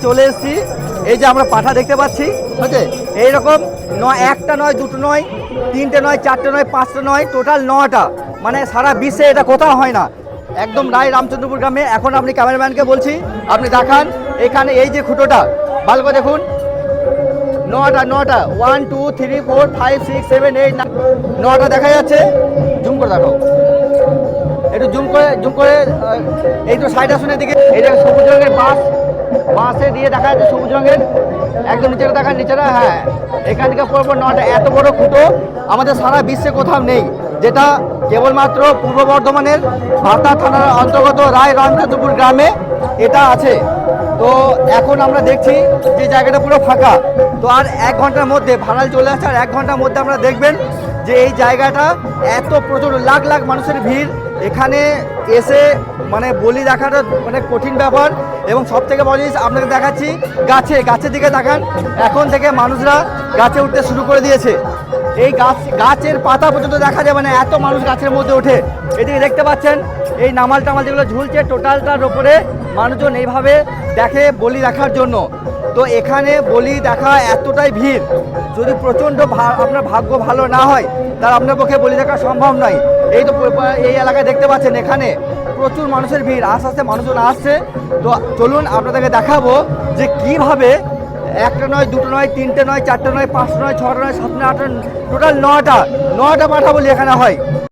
চলে এসেছি। এই যে আমরা পাঠা দেখতে পাচ্ছি, হচ্ছে এইরকম একটা নয়, দুটো নয়, তিনটে নয়, চারটে নয়, পাঁচটা নয়, টোটাল 9টা। মানে সারা বিশ্বে এটা কোথাও হয় না, একদম রায় রামচন্দ্রপুর গ্রামে। এখন আপনি ক্যামেরাম্যানকে বলছি, আপনি দেখান এখানে এই যে খুঁটোটা ভালো করে দেখুন। 9টা 1 2 3 4 5 6 7 8 9টা দেখা যাচ্ছে। জুম করে দেখো, একটু জুম করে এই তো সাইড আসনের দিকে এই যে সবুজ রঙের বাঁশে দিয়ে দেখা যাচ্ছে, সবুজ রঙের একদম নিচেটা দেখান, নিচেটা। হ্যাঁ, এখান থেকে পরপর 9টা এত বড় খুঁটো আমাদের সারা বিশ্বে কোথাও নেই, যেটা কেবলমাত্র পূর্ব বর্ধমানের ভাতা থানার অন্তর্গত রায় রামচন্দ্রপুর গ্রামে এটা আছে। তো এখন আমরা দেখছি যে জায়গাটা পুরো ফাঁকা। তো আর 1 ঘন্টার মধ্যে ভাড়াল চলে আসছে, আর 1 ঘন্টার মধ্যে আমরা দেখবেন যে এই জায়গাটা এত প্রচুর লাখ লাখ মানুষের ভিড়। এখানে এসে মানে বলি দেখাটা মানে কঠিন ব্যাপার। এবং সব থেকে বড় জিনিস আপনাকে দেখাচ্ছি, গাছের দিকে দেখান। এখন থেকে মানুষরা গাছে উঠতে শুরু করে দিয়েছে। এই গাছের পাতা পর্যন্ত দেখা যাবে না, এত মানুষ গাছের মধ্যে ওঠে। এদিকে দেখতে পাচ্ছেন এই নামাল টামাল যেগুলো ঝুলছে, টোটালটার ওপরে মানুষজন এইভাবে দেখে বলি দেখার জন্য। তো এখানে বলি দেখা এতটাই ভিড়, যদি প্রচণ্ড আপনার ভাগ্য ভালো না হয় তার আপনার পক্ষে বলি দেখা সম্ভব নয়। এই তো এই এলাকায় দেখতে পাচ্ছেন এখানে প্রচুর মানুষের ভিড়, আস্তে আস্তে মানুষজন আসছে। তো চলুন আপনাদেরকে দেখাবো যে কিভাবে একটা নয়, দুটো নয়, তিনটে নয়, চারটে নয়, পাঁচটা নয়, ছটা নয়, সাতটা নয়, আটটা, টোটাল 9টা পাঠা বলি এখানে হয়।